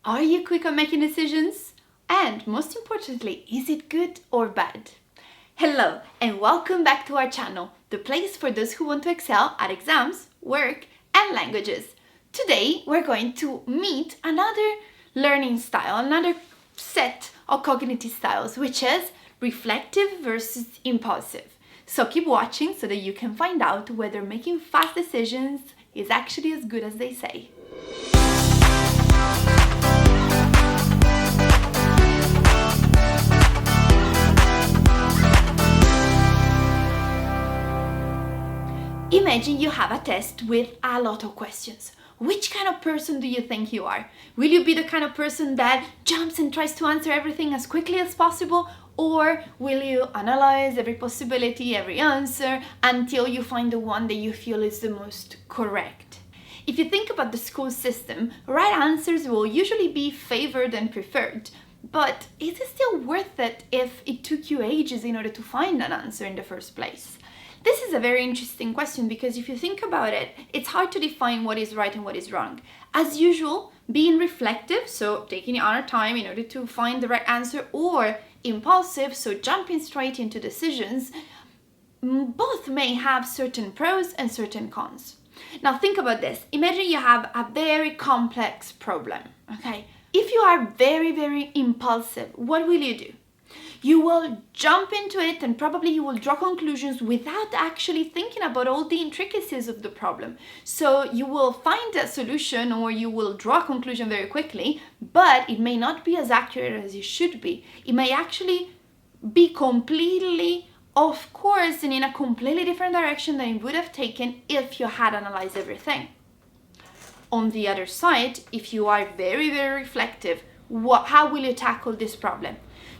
Are you quick on making decisions? And most importantly, is it good or bad? Hello and welcome back to our channel, the place for those who want to excel at exams, work and languages. Today we're going to meet another learning style, another set of cognitive styles, which is reflective versus impulsive. So keep watching so that you can find out whether making fast decisions is actually as good as they say. Imagine you have a test with a lot of questions. Which kind of person do you think you are? Will you be the kind of person that jumps and tries to answer everything as quickly as possible? Or will you analyze every possibility, every answer, until you find the one that you feel is the most correct? If you think about the school system, right answers will usually be favored and preferred. But is it still worth it if it took you ages in order to find an answer in the first place? This is a very interesting question because if you think about it, it's hard to define what is right and what is wrong. As usual, being reflective, so taking your own time in order to find the right answer, or impulsive, so jumping straight into decisions, both may have certain pros and certain cons. Now think about this. Imagine you have a very complex problem, okay? If you are very, very impulsive, what will you do? You will jump into it and probably you will draw conclusions without actually thinking about all the intricacies of the problem. So you will find a solution or you will draw a conclusion very quickly, but it may not be as accurate as it should be. It may actually be completely off course and in a completely different direction than it would have taken if you had analyzed everything. On the other side, if you are very, very reflective, how will you tackle this problem?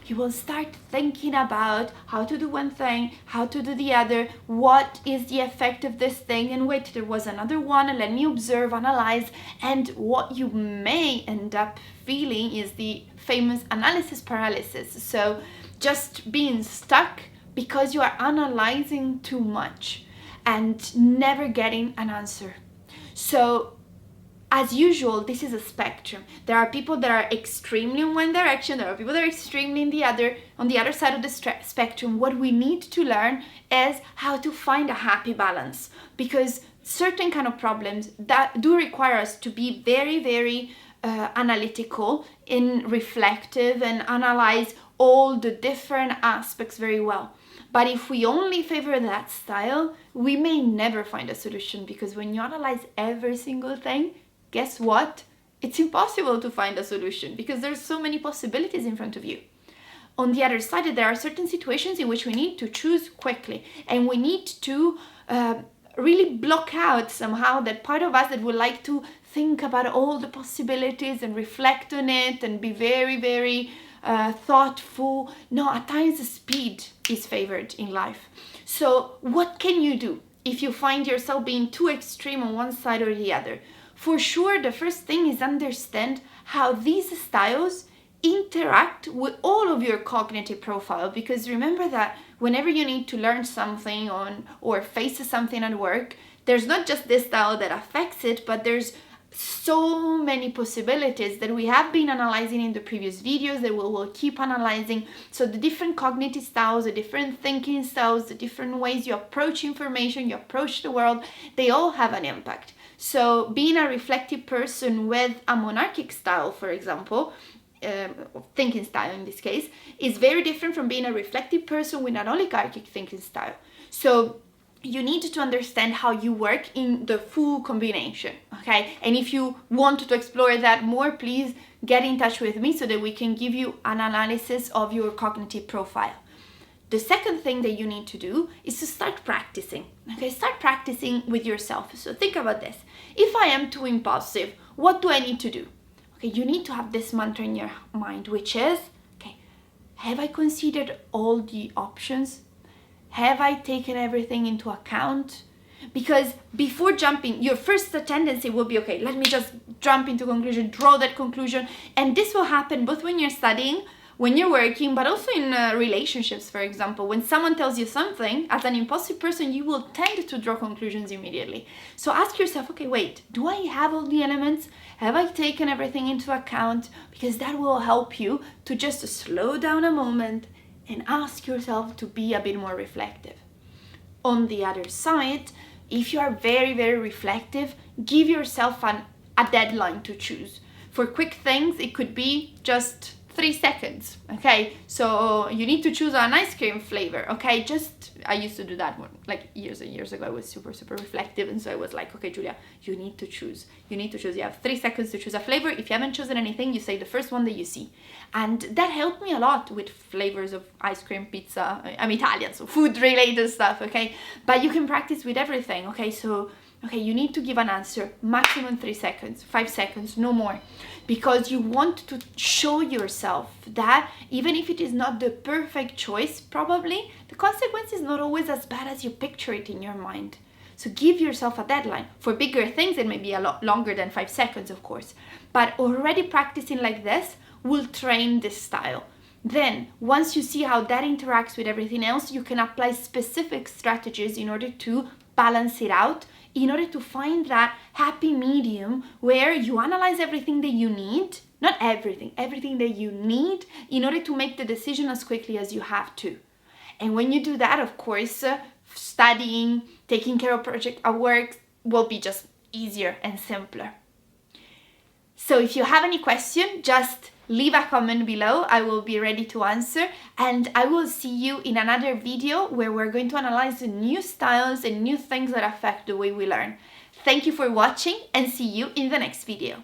You will start thinking about how to do one thing, how to do the other, what is the effect of this thing, and wait, there was another one, and let me observe, analyze, and what you may end up feeling is the famous analysis paralysis. So just being stuck because you are analyzing too much and never getting an answer. So as usual, this is a spectrum. There are people that are extremely in one direction, there are people that are extremely in the other. On the other side of the spectrum, what we need to learn is how to find a happy balance, because certain kind of problems that do require us to be very, very analytical and reflective and analyze all the different aspects very well. But if we only favor that style, we may never find a solution, because when you analyze every single thing, guess what? It's impossible to find a solution because there's so many possibilities in front of you. On the other side, there are certain situations in which we need to choose quickly, and we need to really block out somehow that part of us that would like to think about all the possibilities and reflect on it and be very, very thoughtful. No, at times the speed is favored in life. So what can you do if you find yourself being too extreme on one side or the other? For sure, the first thing is understand how these styles interact with all of your cognitive profile, because remember that whenever you need to learn something or face something at work, there's not just this style that affects it, but there's so many possibilities that we have been analyzing in the previous videos that we will keep analyzing. So the different cognitive styles, the different thinking styles, the different ways you approach information, you approach the world, they all have an impact. So being a reflective person with a monarchic style, for example, thinking style in this case, is very different from being a reflective person with an oligarchic thinking style. So you need to understand how you work in the full combination, okay? And if you want to explore that more, please get in touch with me so that we can give you an analysis of your cognitive profile. The second thing that you need to do is to start practicing, okay? Start practicing with yourself. So think about this. If I am too impulsive, what do I need to do? Okay, you need to have this mantra in your mind, which is, okay, have I considered all the options? Have I taken everything into account? Because before jumping, your first tendency will be, okay, let me just jump into conclusion, draw that conclusion. And this will happen both when you're studying, when you're working, but also in relationships, for example. When someone tells you something, as an impulsive person, you will tend to draw conclusions immediately. So ask yourself, okay, wait, do I have all the elements? Have I taken everything into account? Because that will help you to just slow down a moment and ask yourself to be a bit more reflective. On the other side, if you are very, very reflective, give yourself a deadline to choose. For quick things, it could be just 3 seconds, okay? So you need to choose an ice cream flavor, okay? I used to do that like years and years ago. I was super, super reflective. And so I was like, okay, Julia, you need to choose. You have 3 seconds to choose a flavor. If you haven't chosen anything, you say the first one that you see. And that helped me a lot with flavors of ice cream, pizza. I'm Italian, so food related stuff, okay? But you can practice with everything, okay? So, okay, you need to give an answer, maximum 3 seconds, 5 seconds, no more. Because you want to show yourself that even if it is not the perfect choice, probably, the consequence is not always as bad as you picture it in your mind. So give yourself a deadline. For bigger things, it may be a lot longer than 5 seconds, of course. But already practicing like this will train this style. Then, once you see how that interacts with everything else, you can apply specific strategies in order to balance it out, in order to find that happy medium where you analyze everything that you need, not everything that you need in order to make the decision as quickly as you have to. And when you do that, of course, studying, taking care of project at work will be just easier and simpler. So if you have any question, just leave a comment below. I will be ready to answer, and I will see you in another video where we're going to analyze the new styles and new things that affect the way we learn. Thank you for watching, and see you in the next video.